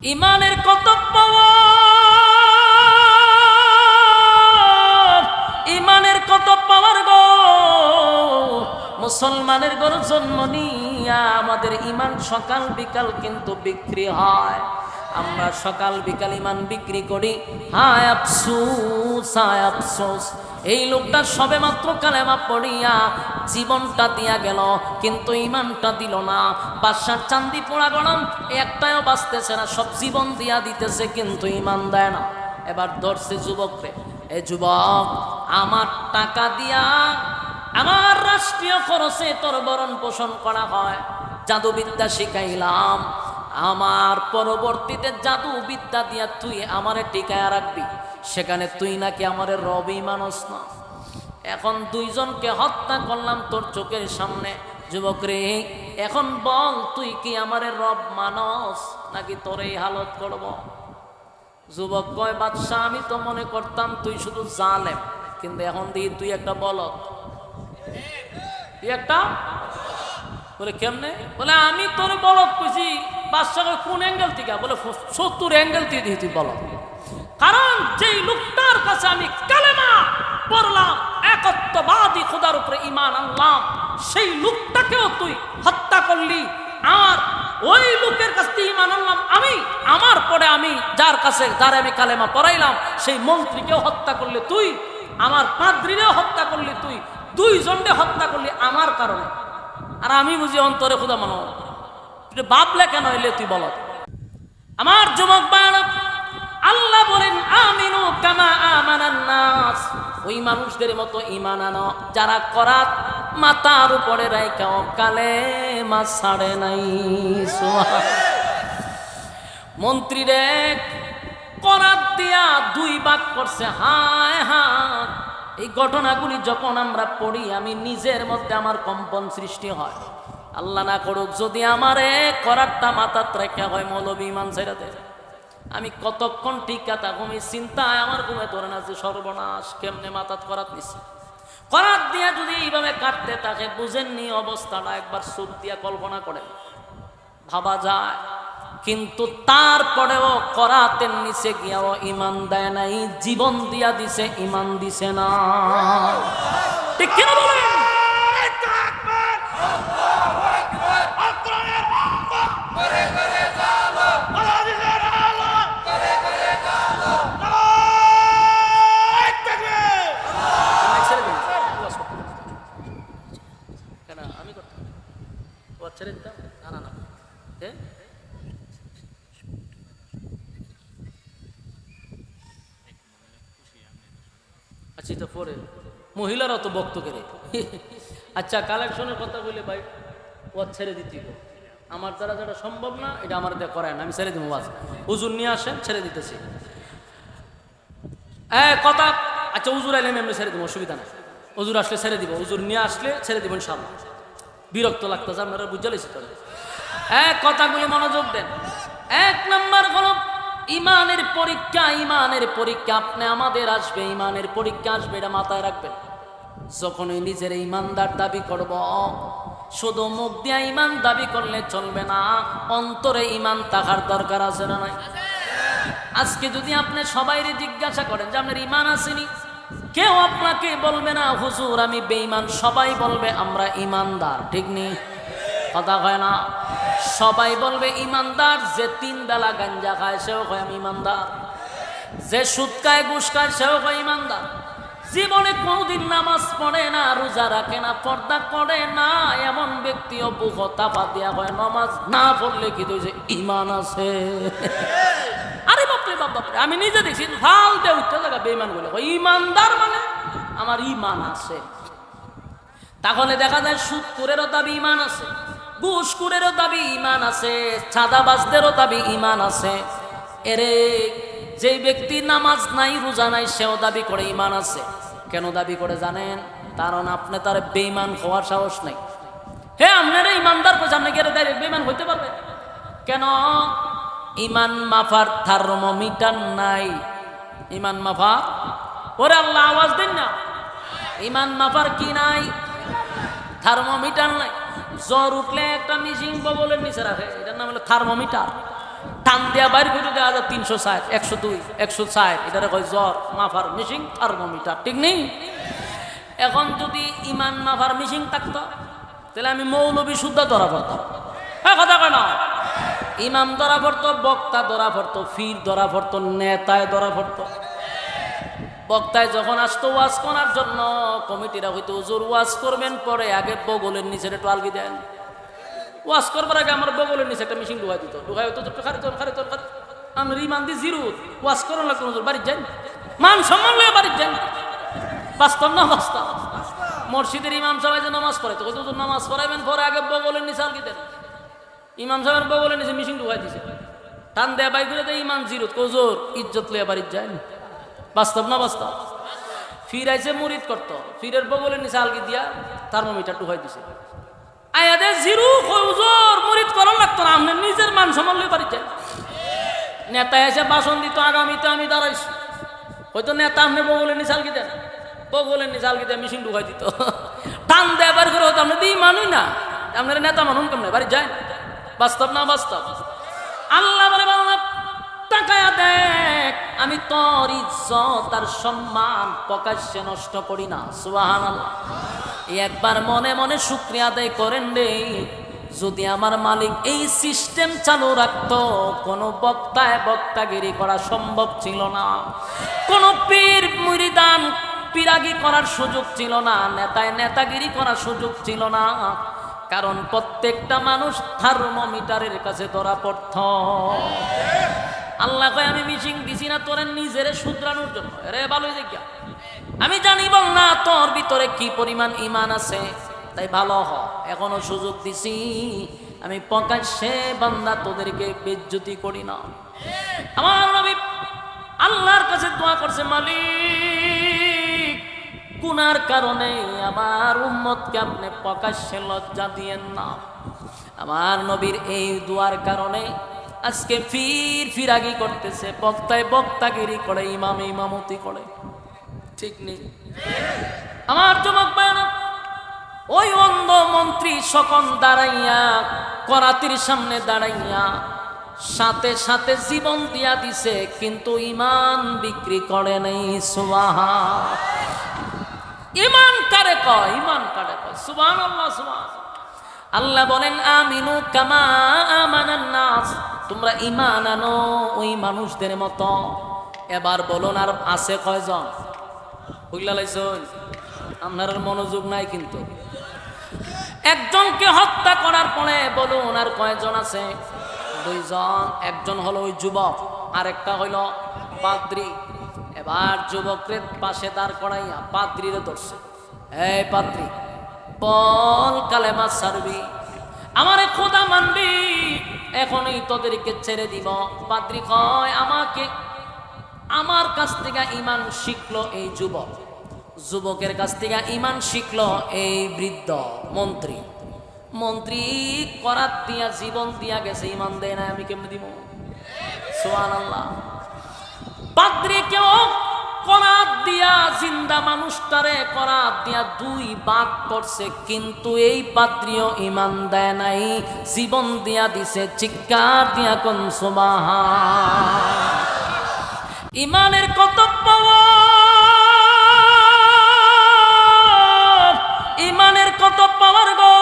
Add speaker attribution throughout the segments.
Speaker 1: ইমানের কত পাওয়ার, ইমানের কত পাওয়ার গো। মুসলমানের ঘরে জন্ম নিয়া আমাদের ইমান সকাল বিকাল কিন্তু বিক্রি হয়। আমরা সকাল বিকাল ইমান বিক্রি করি। হায় আফসোস, হায় আফসোস, এই লোকটা সবে মাত্র কালেমা পড়িয়া জীবনটা দিয়া গেল, কিন্তু ইমানটা দিল না। বাদশার চান্দি পোড়া গরম একটাও বাঁচতেছে না, সব জীবন দিয়া দিতেছে, কিন্তু ইমান দেয় না। এবার ধরছে যুবকরে, এ যুবক, আমার টাকা দিয়া আমার রাষ্ট্রীয় খরচে তোর ভরণ পোষণ করা হয়, জাদুবিদ্যা শিখাইলাম, আমার পরবর্তীতে জাদু বিদ্যা দিয়া তুই আমারে টিকায়া রাখবি, সেখানে তুই নাকি আমারে রবই মানস না। এখন দুইজনকে হত্যা করলাম তোর চোখের সামনে। যুবক রে, এখন বল, তুই কি আমারে রব মানস নাকি তোর এই হালত করব? যুবক কয়, বাদশাহ, আমি তো মনে করতাম তুই শুধু জালেম, কিন্তু এখন দিই তুই একটা বলদ। তুই একটা বলে কেমনে? বলে আমি তোর বলদ কইছি। বাদশাহ কোন অ্যাঙ্গেল থেকে? বলে 70 অ্যাঙ্গেল দিয়ে দিই তুই বলদ। কারণ যেই লোকটার কাছে আমি কালেমা পড়লাম, একত্ববাদী খোদার উপরে ঈমান আনলাম, সেই লোকটাকেও তুই হত্যা করলি। আর ওই লোকের কাছ থেকে ঈমান আনলাম আমি, আমার পরে আমি যার কাছে যারে আমি কালেমা পড়াইলাম সেই মন্ত্রীকেও হত্যা করলি তুই, আমার পাদ্রীরেও হত্যা করলি তুই, দুইজনকে হত্যা করলি আমার কারণে। আর আমি বুঝি অন্তরে খোদা মানো, তুই ভাবলে কেন এলে তুই বল? আমার যুবক ভাইরা, আল্লাহ বলেন আমিনু কামা আমানান নাস, ওই মানুষদের মতো ঈমান আনো যারা করাত মাথার উপরে রাইখাও কালেমা ছাড়ে নাই। মন্ত্রী রে করাত দিয়া 2 ভাগ করছে। হায় হায়, এই ঘটনাগুলি যখন আমরা পড়ি আমি নিজের মধ্যে আমার কম্পন সৃষ্টি হয়। আল্লাহ না করুক যদি আমারে করাতটা মাথাত রেখা হয় মৌলবী ঈমান ছেড়ে দেয়, আমি কতক্ষণ টিকা থাকবো এই চিন্তায় আমার ঘুমে ধরে না যে সর্বনাশ, কেমনে মাথাত করাত নিছে। করাত দিয়া যদি এইভাবে কাটতে থাকে, বুঝেননি অবস্থাটা, একবার চোখ দিয়া কল্পনা করেন, ভাবা যায়। কিন্তু তারপরেও করাতের নিচে গিয়াও ঈমান দেয় নাই, জীবন দিয়া দিছে, ঈমান দিছে না। ঠিক কেন বলেন? আচ্ছা, এটা পরে মহিলারা তো বক্ত করে। আচ্ছা, কালেকশনের কথা বলে ভাই, ও ছেড়ে দিতে, আমার দ্বারা যেটা সম্ভব না এটা আমার দিয়ে করায় না, আমি ছেড়ে দিব। আজ হুজুর নিয়ে আসেন, ছেড়ে দিতেছি কথা। আচ্ছা, হুজুর আইলে আমি ছেড়ে দিব, অসুবিধা নাই। হুজুর আসলে ছেড়ে দিব, হুজুর নিয়ে আসলে ছেড়ে দিব ইনশাআল্লাহ। বিরক্ত লাগতেছে আপনারা, বুঝে লেছি তো। কথাগুলি মনোযোগ দেন। 1 নম্বর হলো ঈমানের পরীক্ষা। ঈমানের পরীক্ষা আপনি আমাদের আসবে, ঈমানের পরীক্ষা আসবে, এটা মাথায় রাখবেন। যখনই নিজের ঈমানদার দাবি করব, শুধু মুখ দিয়া ঈমান দাবি করলে চলবে না, অন্তরে ঈমান থাকার দরকার আছে না নাই? আজকে যদি আপনি সবাইরে জিজ্ঞাসা করেন যে আপনার ঈমান আসেনি, কেউ আপনাকে বলবে না হুজুর আমি বেঈমান, সবাই বলবে আমরা ঈমানদার। ঠিক নেই? কথা হয় না? সবাই বলবে ঈমানদার। যে 3 বেলা গাঞ্জা খায় সেও কয় আমি ঈমানদার, যে সুদ খায় ঘুষ খায় সেও কয় ঈমানদার, জীবনে কোনোদিন নামাজ পড়ে না, রোজা রাখে না, পর্দা করে না, এমন ব্যক্তিও বুক তাপা দিয়া হয় নামাজ না পড়লে কি যে ঈমান আছে। আরে বাপরে বাপ, বাপরে, আমি নিজে দেখছি ফাল দিয়ে উঠতে জায়গা বেঈমান বলে ঈমানদার মানে আমার ঈমান আছে। তাহলে দেখা যায় সুদখোরেরও দাবি ঈমান আছে, ঘুষখোরেরও দাবি ঈমান আছে, চাঁদাবাজদেরও দাবি ঈমান আছে। এরে যেই ব্যক্তি নামাজ নাই, রোজা নাই, সেও দাবি করে ঈমান আছে। কেন দাবি করে জানেন? কারণ আপনি তার বেঈমান হওয়ার সাহস নাই। আপনারা ঈমানদার কইছে, আপনি কি ডাইরেক্ট বেঈমান হইতে পারবেন? কেন? ঈমান মাফার থার্মোমিটার নাই। ঈমান মাফা, ওরে আল্লাহ আওয়াজ দেন না, ঈমান মাফার কি নাই? থার্মোমিটার নাই। জ্বর উঠলে একটা মিশিং বগলের নিচে রাখে, এটার নাম হলো থার্মোমিটার। টান দিয়া বাইর করে দেওয়া যায় 360, 102, 104, এটারে কয় জ্বর মাফার মেশিন, থার্মোমিটার, ঠিক নেই? এখন যদি ইমান মাফার মেশিন থাকতো তাহলে আমি মৌলবী শুদ্ধ ধরা পড়তাম। হ্যাঁ, কথা কয় না? ইমাম ধরা পড়তো, বক্তা ধরা পড়তো, ফির ধরা পড়তো, নেতায় ধরা পড়তো। বক্তায় যখন আসতো ওয়াজ করার জন্য, কমিটিরা হয়তো হুজুর ওয়াজ করবেন, পরে আগে বগলের নিচে একটু আলগি দেন। ওয়াজ করবার আগে আমার বগলের নিচে একটা মেশিন ঢুকাই দিত, ঢুকাই হতো আমি ইমান দি জিরো ওয়াজ করার লাগতো হুজুর, বাড়ির যান, মান সম্মান লয়ে বাড়ির যান। বাস্তব না বাস্তব? মসজিদের ইমাম সাহেব যে নামাজ পড়াইতো, হয়তো হুজুর নামাজ পড়াইবেন, পরে আগে বগলের নিচে আলগি দেন। ইমাম সাহেবের বগলের নিচে মেশিন ঢুকাই দিছে, টান দেয়া বাই করে দেয়, ইমান জিরো, হুজুর ইজ্জত লয়ে বাড়ির যান। বাস্তব না বাস্তব? ফির আইসে মুরিদ করতো, ফিরের বগলের নিচে আলগি দিয়া থার্মোমিটার ঢুকাই দিছে, আয়াদে জিরো, হুজুর মুরিদ করার লাগতো না, আপনি নিজের মান সম্মান লয়ে বাড়ির যান। নেতা এসে ভাষণ দিত, আগামীতে আমি দাঁড়াইছি, হয়তো নেতা আপনি বগলের নিচে আলগি দেন, বগলের নিচে আলগি দেয় মেশিন ঢুকাই দিত, টান দেয়া বার করে হতো, আপনি দিই মানুষ না, আপনারা নেতা মানুন কেমন বাড়ি যায়। বাস্তব না বাস্তব? আল্লাহ বলে বাবা তাকায়া দেখ, আমি তোর ইজ্জত আর সম্মান প্রকাশ্যে নষ্ট করি না। সুবহানাল্লাহ। একবার মনে মনে শুকরিয়া আদায় করেন রে, যদি আমার মালিক এই সিস্টেম চালু রাখতো, কোনো বক্তায় বক্তাগিরি করা সম্ভব ছিল না, কোন পীর মুরিদান পিরাগি করার সুযোগ ছিল না, নেতায় নেতাগিরি করার সুযোগ ছিল না, কারণ প্রত্যেকটা মানুষ থার্মোমিটারের কাছে ধরা পড়ত। আল্লাহ কয় আমি মিশিং দিছি না তোরে নিজেরে শুধরানোর জন্য, রে ভালোই দেখিয়া আমি জানি বল না তোর ভিতরে কি পরিমাণ ইমান আছে, তাই ভালো হ, এখনো সুযোগ দিছি, আমি প্রকাশ্যে বান্দা তোদেরকে বেজ্জতি করি না। আমার নবী আল্লাহর কাছে দোয়া করছে, মালিক গুনার কারণে আমার উম্মতকে আপনি প্রকাশ্যে লজ্জা দিয়েন না। আমার নবীর এই দোয়ার কারণে আজকে ফিরাগি করতেছে, বক্তায় বক্তাগিরি করে, ইমামে ইমামতি করে, ঠিক নেই? আমার যুবক ভাইরা, ওই অন্ধ মন্ত্রী সকন দাঁড়াইয়া, করাতির সামনে দাঁড়াইয়া সাথে সাথে জীবন দিয়া দিছে, কিন্তু ইমান বিক্রি করে নাই। সুবহান, ইমান কারে কয়? ইমান কারে কয়? সুবহানাল্লাহ, সুবহান। আল্লাহ বলেন আমিনু কামা আমানান নাস, তোমরা ইমান আনো ওই মানুষদের মতো। এবার বলুন আর আছে কয়জন? বুঝলা লাইছেন? আপনার মনোযোগ নাই কিন্তু। একজনকে হত্যা করার পরে বলুন আর কয়জন আছে? দুইজন। একজন হলো ওই যুবক, আরেকটা হইল পাদ্রী। এবার যুবকের পাশে দাঁড় করাইয়া পাদ্রীরে ধরছে, এই পাদ্রী বল কালেমা ছাড়বি, আমারে খোদা মানবি, এখনই তোদেরকে ছেড়ে দিব। পাদ্রী কয় আমাকে, আমার কাছ থেকে ইমান শিখলো এই যুবক, যুবকের কাছ থেকে ইমান শিখলো এই বৃদ্ধ মন্ত্রী। মন্ত্রী করাত দিয়া জীবন দিয়া গেছে, ইমান দেয় না, আমি কেমনে দিব? সুবহানাল্লাহ। পাদ্রী কেউ করাত দিয়া জিন্দা মানুষটারে করাত দিয়া দুই ভাগ করছে, কিন্তু এই পাদ্রীও ইমান দেয় নাই, জীবন দিয়া দিছে। চিৎকার দিয়া কোন সুবহান। ইমানের কত পাওয়ার, ইমানের কত পাওয়ার গো।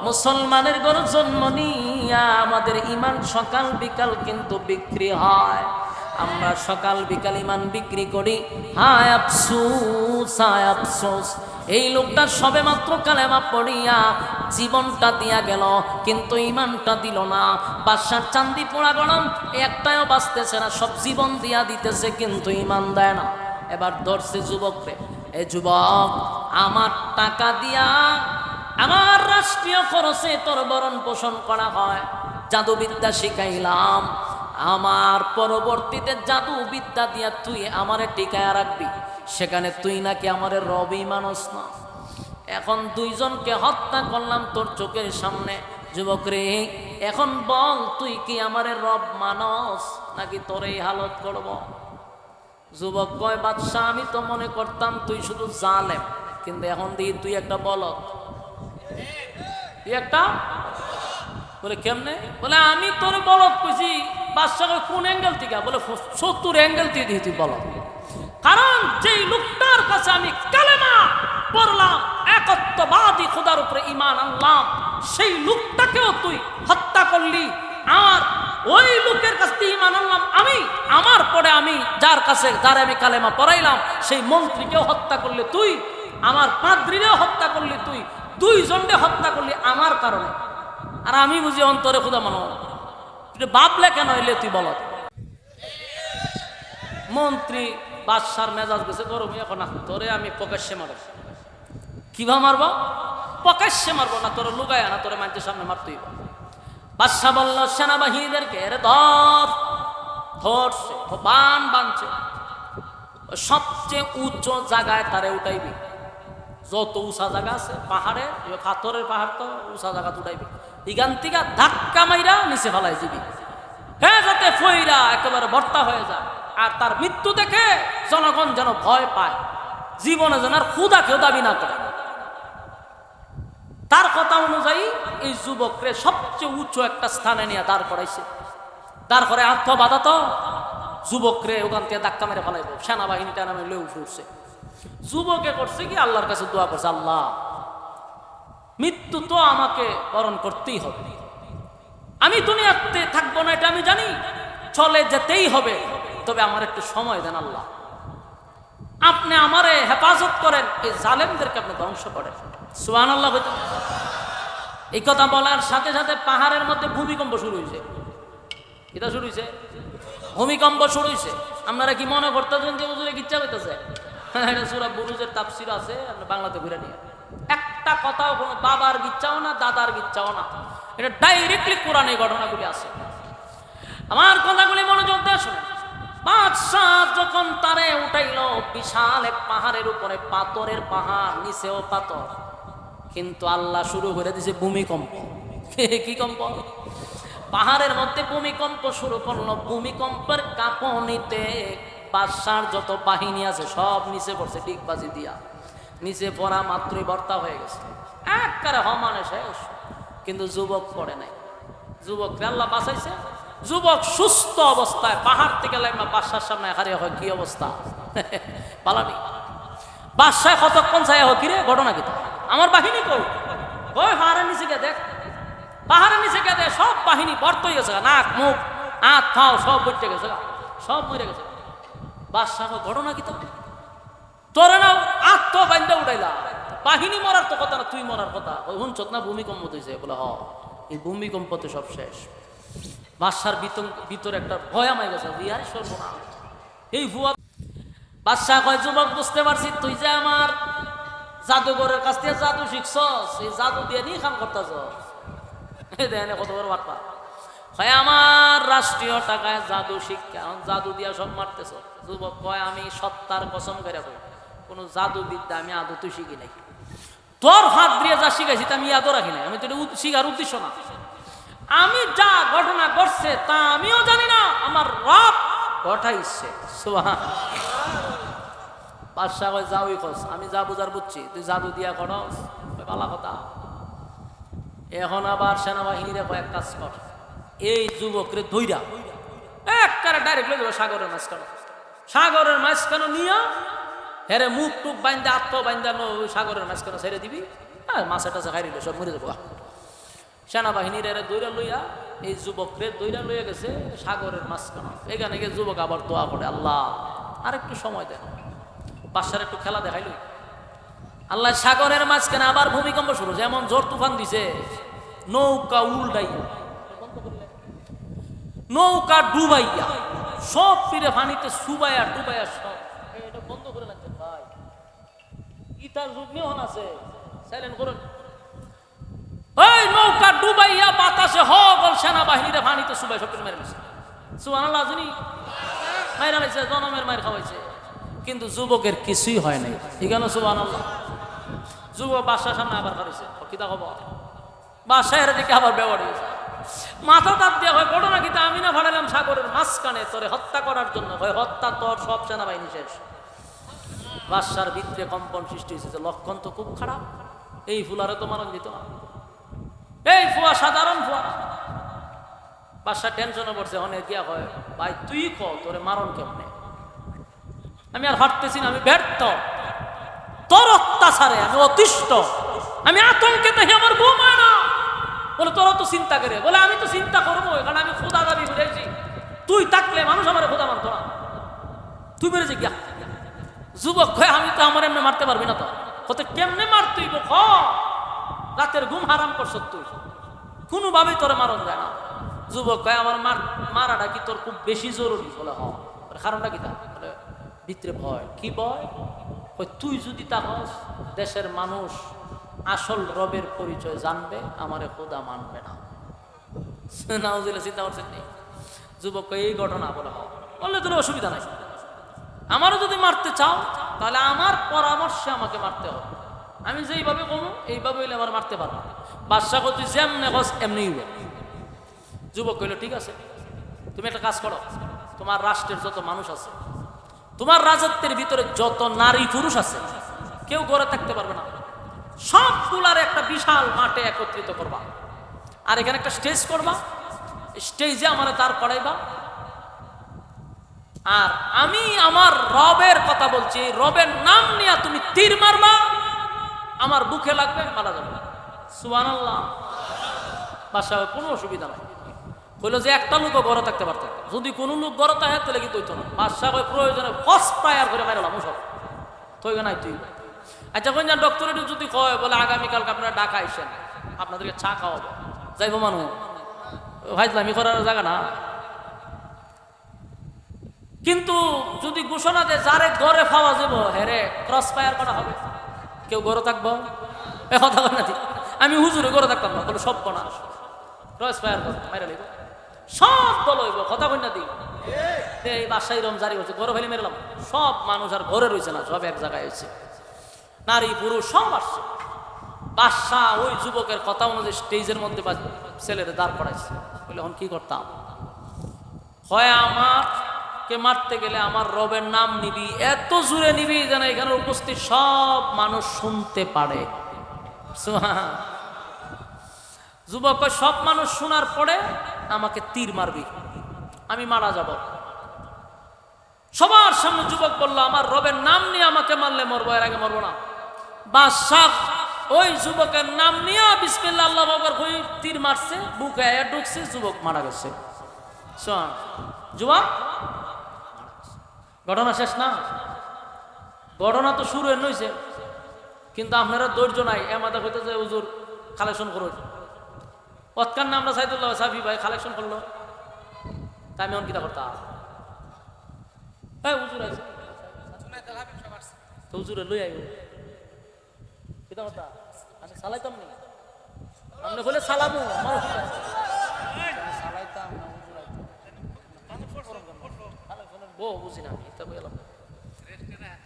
Speaker 1: মুসলমানের ঘর জন্ম নিয়া আমাদের ইমান সকাল বিকাল কিন্তু বিক্রি হয়। আমরা সকাল বিকাল ইমান বিক্রি করি, হায় আফসোস, হায় আফসোস। এই লোকটা সবে মাত্র কালেমা পড়িয়া জীবনটা দিয়া গেল, কিন্তু ইমানটা দিল না। বাদশার চান্দি পোড়া গরম একটাও বাঁচতেছে না, সব জীবন দিয়া দিতেছে, কিন্তু ইমান দেয় না। এবার ধরছে যুবককে, এ যুবক, আমার টাকা দিয়া আমার রাষ্ট্রীয় খরচে তোর বরণ পোষণ করা হয়, জাদুবিদ্যা শিখাইলাম, আমার পরবর্তীতে জাদু বিদ্যা দিয়া তুই আমারে টিকায়া রাখবি, সেখানে তুই নাকি আমারে রবই মানস না। এখন দুইজনকে হত্যা করলাম তোর চোখের সামনে। যুবক রে, এখন বল তুই কি আমারে রব মানস নাকি তোর এই হালত করব? যুবক কয়, বাদশাহ আমি তো মনে করতাম তুই শুধু জালেম, কিন্তু এখন দিই তুই একটা বলদ, তুই একটা বলে কেমনে? বলে আমি তোর বলদ কইছি। বাদশাহ কোন অ্যাঙ্গেল থেকে? বলে 70 অ্যাঙ্গেল থেকে দিই তুই বলদ। কারণ যেই লোকটার কাছে আমি কালেমা পড়লাম, একত্ববাদী খোদার উপরে ঈমান আনলাম, সেই লোকটাকেও তুই হত্যা করলি। আর ওই লোকের কাছ থেকে ঈমান আনলাম আমি, আমার পরে আমি যার আমি কালেমা পড়াইলাম সেই মন্ত্রীকেও হত্যা করলি তুই, আমার পাদ্রীরেও হত্যা করলি তুই, দুইজনকে হত্যা করলি আমার কারণে। আর আমি বুঝি অন্তরে খোদা মানো, তুই বাপলে কেন হইলে তুই বল। মন্ত্রী বাদশার মেজাজ গেছে গরম, এখন না তোরে আমি প্রকাশ্যে মারব। কিভাবে মারবো? প্রকাশ্যে মারবো না, তোর লুকায় না, তোরে মানুষের সামনে মারতেই। বাদশাহ বলল সেনাবাহিনীদেরকে ধরছে, বান বানছে, সবচেয়ে উচ্চ জায়গায় তারে উঠাইবি। যত উঁচা জায়গা আছে পাহাড়ে, পাথরের পাহাড় তো উঁচা জায়গা উঠাইবি, এখান থেকে ধাক্কা মাইরা নিচে ফেলাই দিবি, হ্যাঁ, যাতে ফইরা একেবারে ভর্তা হয়ে যায়। আর তার মৃত্যু দেখে জনগণ যেন ভয় পায়, জীবনে যেন আর ক্ষুধা কেউ দাবি না করে। তার কথা অনুযায়ী এই যুবকরে সবচেয়ে উচ্চ একটা স্থানে নিয়ে দাঁড় করাইছে। দাঁড় করে আত্মবাধা তো যুবকরে ওখান থেকে ধাক্কা মেরে ফেলাইব। সেনাবাহিনীটা নামে লেউ ফুটছে। যুবকে করছে কি, আল্লাহর কাছে দোয়া করছে, আল্লাহ মৃত্যু তো আমাকে বরণ করতেই হবে, আমি দুনিয়াতে থাকবো না এটা আমি জানি, চলে যেতেই হবে, তবে আমার একটু সময় দেন আল্লাহ, আপনি আমারে হেফাজত করেন, এই জালেমদেরকে আপনি ধ্বংস করেন। সুবহানাল্লাহ। এই কথা বলার সাথে সাথে পাহাড়ের মধ্যে ভূমিকম্প শুরু হয়েছে। এটা শুরু হয়েছে, ভূমিকম্প শুরু হয়েছে। আপনারা কি মনে করতেছেন যে হুজুরে ইচ্ছা হইতেছে? এটা সূরা বুরুজের তাফসীর আছে, আপনি বাংলাতে ঘুরে নিয়ে একটা কথাও কোনো বাবার গিচ্ছাও না, দাদার গিচ্ছাও না, এটা ডাইরেক্টলি কোরআনে ঘটনাগুলি আছে। আমার কথাগুলি মনোযোগ দিয়ে শুনেন। বাদশাহ যখন তারে উঠাইল বিশাল এক পাহাড়ের উপরে, পাথরের পাহাড়, নিচেও পাথর, কিন্তু আল্লাহ শুরু করে দিয়েছে ভূমিকম্প। কি কম্প? পাহাড়ের মধ্যে ভূমিকম্প শুরু করলো। ভূমিকম্পের কাঁপনিতে বাদশার যত বাহিনী আছে সব নিচে পড়ছে, ডিগবাজি দিয়া। নিচে পড়া মাত্রই ভর্তা হয়ে গেছে, একবারে হমানে শেষ। কিন্তু যুবক পড়ে নাই, যুবককে আল্লাহ বাঁচাইছে। যুবক সুস্থ অবস্থায় পাহাড় থেকে লাইমা বাদশার সামনে হারিয়ে হয়। কি অবস্থা পালানি? বাদশাহ কতক্ষণ চাই হোক, কিরে ঘটনা কি? আমার বাহিনী কই? ওই পাহাড়ের নিচে গিয়ে দেখ, পাহাড়ের নিচে গিয়ে দেখ, সব বাহিনী বর্ত হয়ে গেছে, নাক মুখ হাত পাও সব বইতে গেছে, সব মরে গেছে। বাদশাহ ঘটনা কি? তোরে না আত্মবান্ধা উঠাইলা, বাহিনী মরার তো কথা না, তুই মরার কথা। ওই হুনচত না ভূমিকম্প হয়েছে? বলে হ, এই ভূমিকম্পতে সব শেষ। বাদশার ভিতরে একটা ভয় মাই গেছে, বিহার সর্বনাশ, এই ভুয়া। বাদশাহ কয়, যুবক বুঝতে পারছি তুই যে আমার জাদুঘরের কাছ থেকে জাদু শিখছস, এই জাদু দিয়ে নিয়ে কাম করতেছ। দেন কত বড় বাটপা। হয় আমার রাষ্ট্রীয় টাকায় জাদু শিক্ষা, এখন জাদু দিয়া সব মারতেছ। যুবক কয়, আমি সত্তার কসম করে কই, কোনো জাদু বিদ্যা আমি আদৌ তুই শিখি নাই। তোর হাত দিয়ে যা শিখাইছি তা আমি আদৌ রাখি নাই, আমি তো এটা শিখার উদ্দেশ্য না। আমি যা ঘটনা ঘটছে তা আমিও জানি না, আমার রব ঘটাইছে। বাদশাহ কয়, যাওই খোঁজ, আমি যা বুঝার বুঝছি, তুই জাদু দিয়া খরচ পালা কথা। এখন আবার সেনাবাহিনীরা কয়েক কাজ কর, এই যুবকরে ধইরা একবারে ডাইরেক্ট লয়ে যাবে সাগরের মাঝখানে। সাগরের মাঝখানে নিয়ে হেরে মুখ টুক বাইন্দা আত্ম বাইন্দা সাগরের মাঝখানে ছেড়ে দিবি, হ্যাঁ, মাছে টাছে খাইলে সব মরে যাবো। সেনাবাহিনীর এরা দৈরা লইয়া এই যুবকরে দৈরা লইয়া গেছে সাগরের মাঝখানে। এখানে গিয়ে যুবক আবার দোয়া করে, আল্লাহ আর একটু সময় দেন, বাদশার একটু খেলা দেখাইল। আল্লাহ সাগরের মাঝখানে আবার ভূমিকম্প শুরু, যেমন জোর তুফান দিছে, নৌকা উল্টাইয়া, নৌকা ডুবাইয়া, সব ফিরে পানিতে সুবাইয়া ডুবাইয়া সব। এটা বন্ধ করে লাগছেন ভাই, ইতার যুগ নিয়ে আছে, সাইলেন্ট করুন। ওই নৌকা ডুবাইয়া বাতাসে হগল সেনাবাহিনীরা পানিতে সুবাই সব কিছু মেরে গেছে। সুবহানাল্লাহ, জানি মাইরা লাইছে, জনমের মায়ের খাওয়াইছে, কিন্তু যুবকের কিছুই হয় নাই। ঠিক আছে, সুবহানাল্লাহ। যুবক বাদশার সামনে আবার হারিয়েছে, কিতা খবর? বাদশাহের দিকে আবার ব্যবহার হয়েছে, মাথা তাপ দেওয়া হয়, ঘটনা কিতা? আমি না ভাড়ালাম সাগরের মাঝখানে তোরে হত্যা করার জন্য, হয় হত্যা তোর সব সেনাবাহিনী শেষ। বাদশার ভিতরে কম্পন সৃষ্টি হয়েছে, লক্ষণ তো খুব খারাপ, এই ফুলারে তো মারণ দিত না। এই ফুয়া সাধারণ ফুয়া। বাদশা টেনশনে পড়ছে, অনেক গিয়া হয় ভাই তুই ক তোরে মারণ কেমনে, আমি আর হাঁটতেছি না, আমি ব্যর্থ, তোর অত্যাচারে আমি অতিষ্ঠ, আমি আতঙ্কে দেখি আমার বউ মায় না। বলে তোরা তো চিন্তা করে, বলে আমি তো চিন্তা করবো, কারণ আমি খোদা দাবি করেছি, তুই থাকলে মানুষ আমার খোদা মানত না, তুই বেড়েছে গিয়া। যুবক হয় আমি তো আমার এমনি মারতে পারবি না, তো কত কেমনে মারতুই খ, রাতের ঘুম হারাম করছ তুই, কোনোভাবেই তোরে মারণ যায় না। যুবক কয় আমার মারাটা কি তোর খুব বেশি জরুরি? বলে হ। কারণটা কি? তা বলে ভিতরে ভয়। কি ভয়? তুই যদি তা হস দেশের মানুষ আসল রবের পরিচয় জানবে, আমারে খোদা মানবে না। চিন্তা করছেন নি? যুবক এই ঘটনা বলে হ। বললে তোর অসুবিধা নাই, আমারও যদি মারতে চাও তাহলে আমার পরামর্শে আমাকে মারতে হবে, আমি যেইভাবে কমু এইভাবে হইলে আমার মারতে পারবো। বাদশা তুই যেমনে হস এমনি। যুবক কইল ঠিক আছে, তুমি একটা কাজ করো, তোমার রাষ্ট্রের যত মানুষ আছে, তোমার রাজত্বের ভিতরে যত নারী পুরুষ আছে, কেউ ঘরে থাকতে পারবে না, সবগুলার একটা বিশাল মাঠে একত্রিত করবা, আর এখানে একটা স্টেজ করবা, স্টেজে আমার দাঁড় করাইবা, আর আমি আমার রবের কথা বলছি, রবের নাম নিয়ে তুমি তীর মারবা, আমার বুকে লাগবে, মারা যাবে। সুবহানাল্লাহ। বাদশা কোনো অসুবিধা নাই, বললো যে একটা লোকও ঘরে থাকতে পারত, যদি কোনো লোক ঘরে থাকে তাহলে কিন্তু হইতো না। বাদশা প্রয়োজনে ফার্স্ট প্রায়ার করে মারলাম সব তো নাই তুই। আচ্ছা কোন যান ডক্টরেট যদি কয়, বলে আগামীকালকে আপনারা ঢাকা আইসেন, আপনাদেরকে চা খাওয়াবো, যাইবো মানুষ ভাইজলামি করার জায়গা না। কিন্তু যদি ঘোষণা দেয় যারে ঘরে পাওয়া যাবো হেরে ক্রস ফায়ার করা হবে, কেউ ঘরে থাকবো এ কথা না, আমি হুজুরে ঘরে থাকতাম না, বলে সব কনা ক্রস ফায়ার মাইরা লিব, সব দল হইব, কথা কই না দিই। এই বাসায় রম জারি হচ্ছে, ঘরে ফেলে মেরলাম, সব মানুষ আর ঘরে রয়েছে না, সব এক জায়গায় হয়েছে, নারী পুরুষ সব আসছে। বাদশা ওই যুবকের কথা অনুযায়ী স্টেজের মধ্যে ছেলেদের দাঁড় করাইছে। বলে এখন কি করতাম? হয় আমাকে মারতে গেলে আমার রবের নাম নিবি, এত জুড়ে নিবি যেন এখানে উপস্থিত সব মানুষ শুনতে পারে। যুবক সব মানুষ শোনার পরে আমাকে তীর মারবি, আমি মারা যাব। সবার সামনে যুবক বলল আমার রবের নাম নিয়ে আমাকে মারলে মরবো, এর আগে মরবো না। বাদশা ওই যুবকের নাম নিয়ে বিসমিল্লাহ আল্লাহু আকবার কই তীর মারছে, বুকে ঢুকছে, যুবক মারা গেছে। যুবক ঘটনা শেষ না, ঘটনা তো শুরু হয়েছে, কিন্তু আপনারা ধৈর্য নাই, এমাদা হইতে যে হুজুর কালেকশন করো, অতকার না আমরা সাইদুল্লাহ সাফি ভাই কালেকশন করলো, তাই আমি অঙ্কিতা করতাম হুজুর আছে তো হুজুরে লই আইব কিতা কথা, আমি সালাইতাম নি, আপনি বলে সালামু আমার সালাইতাম না, হুজুর বুঝি না আমি তা বললাম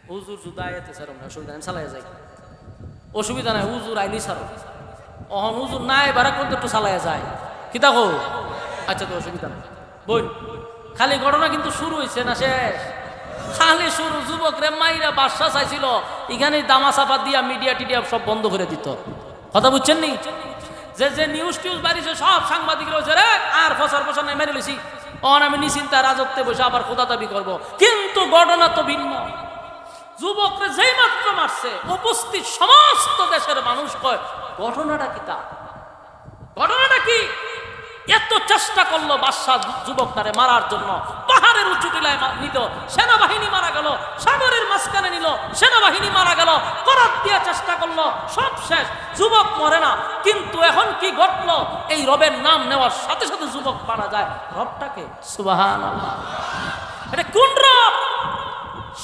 Speaker 1: হুজুর যদি আয়াতে স্যার না অসুবিধা, আমি চালাই যাই, অসুবিধা নাই, হুজুর আইলি স্যার অহন হুজুর নাই বারা করতে একটু চালাইয়া যায়, কি দেখো আচ্ছা তো অসুবিধা নাই। বই খালি ঘটনা কিন্তু শুরু হয়েছে না শেষ, খালি শুরু। যুবক রে মাইরা বাদশা চাইছিল এখানে দামাচাপা দিয়া মিডিয়া টিডিয়া সব বন্ধ করে দিত, কথা বুঝছেন নি? যে যে নিউজ টিউজ বাড়িছে সব সাংবাদিক রয়েছে রে, আর ফসর ফসর নাই মেরে লইছি, অন আমি নিশ্চিন্তা রাজত্বে বসে আবার খোদা দাবি করবো। কিন্তু ঘটনা তো ভিন্ন। যুবকরে যেই মাত্র মারছে উপস্থিত সমস্ত দেশের মানুষ কয় ঘটনাটা কি? তা ঘটনাটা কি? এত চেষ্টা করলো বাদশা যুবকটারে মারার জন্য, পাহাড়ের উঁচু টিলায় নিত, সেনাবাহিনী মারা গেল, সাগরের মাঝখানে নিল, সেনাবাহিনী মারা গেল, করাত দিয়ে চেষ্টা করলো, সব শেষ, যুবক মরে না। কিন্তু এখন কি ঘটলো? এই রবের নাম নেওয়ার সাথে সাথে যুবক মারা যায়। রবটাকে সুবহানাল্লাহ, এটা কোন রব?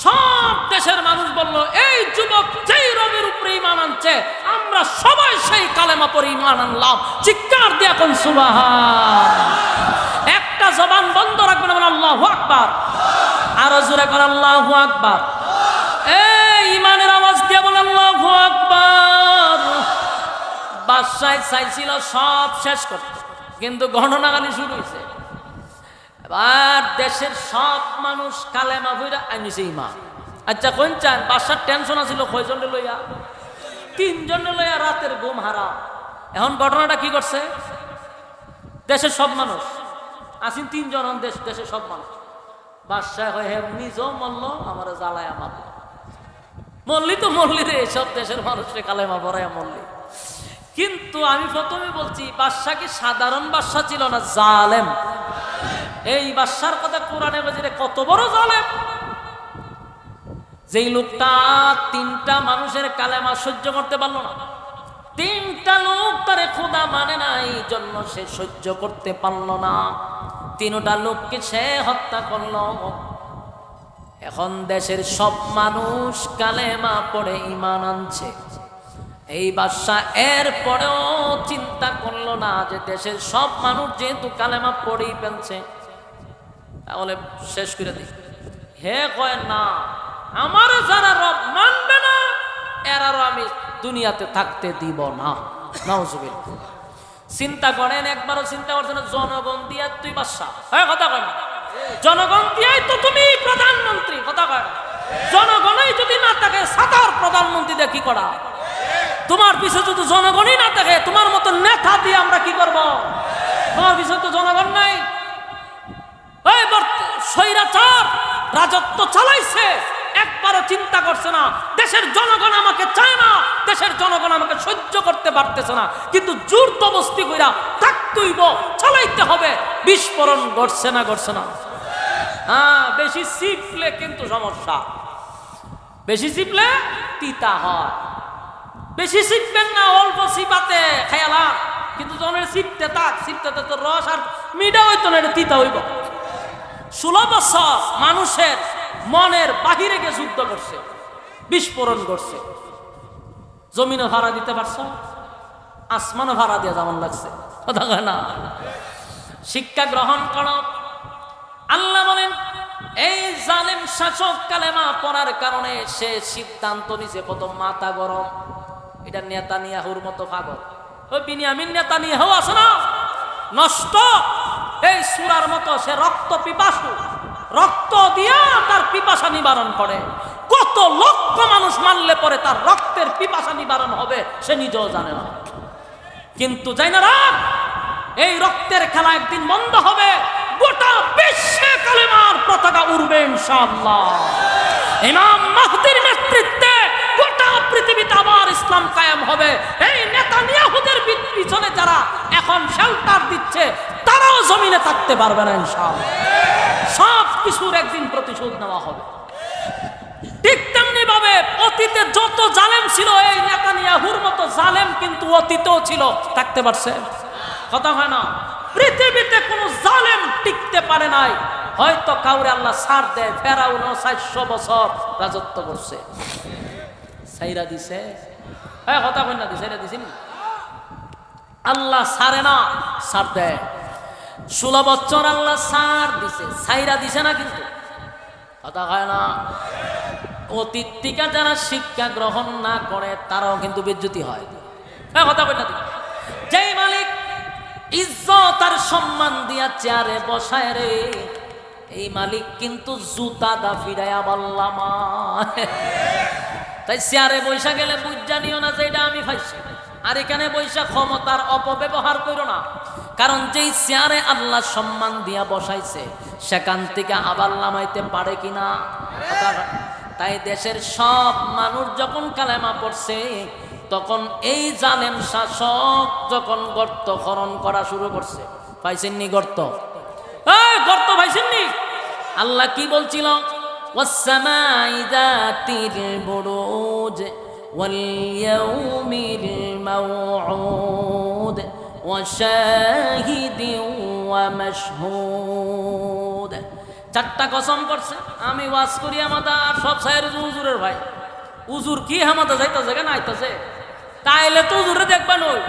Speaker 1: সব দেশের মানুষ বলল এই যুবক যেই রবের উপরে ঈমান আনছে আমরা সবাই সেই কালেমা পড়ে ঈমান আনলাম। চিৎকার দিয়ে কোন সুবহান, একটা জবান বন্ধ রাখবেন, বলেন আল্লাহু আকবার, আর জোরে কোন আল্লাহু আকবার। এই ঈমানের আওয়াজ দিয়ে বলেন আল্লাহু আকবার। বাদশা চাইছিল সব শেষ করতে, কিন্তু ঘটনা খালি শুরু হয়েছে। এবার দেশের সব মানুষ কালেমা পড়ে আনিছে ঈমান। আচ্ছা কোন চান? বাদশার টেনশন আছিল কয়জনে লইয়া? 3 জনে লইয়া, রাতের ঘুম হারাম। এখন ঘটনাটা কি করছে, দেশের সব মানুষ আসিন 3 জন দেশের সব মানুষ বাদশাহ হয়ে নিজেও মরল, আমার জ্বালায় মারল। মল্লি তো মল্লি রে, সব দেশের মানুষকে কালেমা পড়ায় মল্লি। কিন্তু আমি প্রথমে বলছি বাদশাহ কি সাধারণ বাদশাহ ছিল না, জালেম। এই বাদশার কথা কোরআনে বলছে কত বড় জালেম। যেই লোকটা 3টা মানুষের কালেমা সহ্য করতে পারলো না, 3টা লোক তারে খোদা মানে না, এই জন্য সে সহ্য করতে পারলো না, 3টা লোককে সে হত্যা করলো। এখন দেশের সব মানুষ কালেমা পড়ে ঈমান আনছে। এই বাদশা এর পরেও চিন্তা করলো না যে দেশের সব মানুষ যেহেতু কালেমা পড়েই ফেলছে, তাহলে শেষ করে দিই। হে কয় না, আমার যারা রব মানবে না এরারও আমি দুনিয়াতে থাকতে দিব না। নাউজুবিল্লাহ। চিন্তা করেন, একবারও চিন্তা করছেন জনগণ দিয়া তুই বাদশা? হ্যাঁ, কথা কয় না। জনগণ দিয়াই তো তুমি প্রধানমন্ত্রী, কথা কয় না। জনগণই যদি না থাকে সাধার প্রধানমন্ত্রী দিয়ে কি করা? তোমার পিছনে যদি জনগণই না থাকে, তোমার মতো নেতা দিয়ে আমরা কি করব? তোমার পিছনে তো জনগণ নাই। ওই স্বৈরাচার রাজত্ব চালাইছে, একবারও চিন্তা করছে না দেশের জনগণ আমাকে চায় না, দেশের জনগণ আমাকে সহ্য করতে পারতেছে না, কিন্তু জোর জবরদস্তি কইরা থাকতেইব, চালাইতে হবে। বিস্ফোরণ ঘটছে না, ঘটছে না? হ্যাঁ, বেশি চিপলে কিন্তু সমস্যা, বেশি চিপলে তিতা হয়। বেশি চিপবেন না, অল্প চিপাতে খেয়ালা, কিন্তু যখন চিপতে থাক, চিপতে তো রস আর মিঠা হইতো না, এটা তিতা হইব। 16 বছর মানুষের মনের বাহিরে গিয়ে যুদ্ধ করছে, বিস্ফোরণ করছে। জমিনও ভাড়া দিতে পারছো, আসমানও ভাড়া দিয়ে যেমন লাগছে, কথা কয় না? শিক্ষা গ্রহণ করো। আল্লাহ বলেন এই জালেম শাসক কালেমা পড়ার কারণে সে সিদ্ধান্ত নিছে, কত মাথা গরম। এটা নেতানিয়াহুর মতো পাগল। ওই বিনিয়ামিন নেতানিয়াহু আছে না, নষ্ট এই সূরার মতো, সে রক্ত পিপাসু, রক্ত দিয়া তার পিপাসা নিবারণ করে। কত লক্ষ মানুষ মারলে পরে তার রক্তের পিপাসা নিবারণ হবে সে নিজেও জানে না। কিন্তু যাই না রাত, এই রক্তের খেলা একদিন বন্ধ হবে, গোটা বিশ্বে কালেমার পতাকা উড়বে ইনশাআল্লাহ। ইমাম মাহদীর নেতৃত্বে গোটা পৃথিবীতে আবার ইসলাম কায়েম হবে। এই নেতানিয়াহুদের পিছনে যারা এখন শেল্টার দিচ্ছে, তারাও জমিনে থাকতে পারবে না ইনশাআল্লাহ। সব কিছুর একদিন প্রতিশোধ নেওয়া হবে। ঠিক তেমনি ভাবে অতীতে যত জালেম ছিল, এই নেতানিয়াহুর মতো জালেম কিন্তু অতীতেও ছিল, থাকতে পারছে? কথা হয় না? পৃথিবীতে কোনো জালেম টিকতে পারে নাই। হয়তো কাউরে আল্লাহ ছাড় দেয়, ফেরাউন 400 বছর রাজত্ব করছে, ছাইরা দিছে। হ্যাঁ, কথা কই না? ছাইরা দিছেন। আল্লাহ ছাড়ে না, ছাড় দেয়। 16 বছর আল্লাহ ছাড় দিছে, ছাইরা দিছে না, কিন্তু কথা হয় না? অতীত থেকে যারা শিক্ষা গ্রহণ না করে তারাও কিন্তু বিচ্যুতি হয়। হ্যাঁ, কথা কই না? যেই মালিক ইজ্জত আর সম্মান দিয়া চেয়ারে বসায় রে, এই মালিক কিন্তু জুতা দা ফিরাইয়া বললাম। তাই চেয়ারে বৈশা গেলে বুঝা নিও না যে এটা আমি পাইছি, আর এখানে বৈশা ক্ষমতার অপব্যবহার করো না। কারণ যেই চেয়ারে আল্লাহ সম্মান দিয়া বসাইছে, সেখান থেকে আবার নামাইতে পারে কিনা? তাই দেশের সব মানুষ যখন কালেমা পড়ছে, তখন এই জালেম শাসক যখন গর্ত খনন করা শুরু করছে, পাইছেননি গর্ত? গর্ত পাইছেননি? আল্লাহ কি বলছিল? ওয়াসসামাই যাতিল বুরুজ ওয়াল ইয়াউমিল মাউউদ ওয়া শাহিদিন ওয়া মাশহুদ। 4টা কসম করছে। আমি ওয়াজ করি আমাদের সব সাইয়ের হুজুরের ভাই, হুজুর কি হামাদা যাইতাছে কেন আইতাছে, তাইলে তো হুজুরে দেখবেন। ওই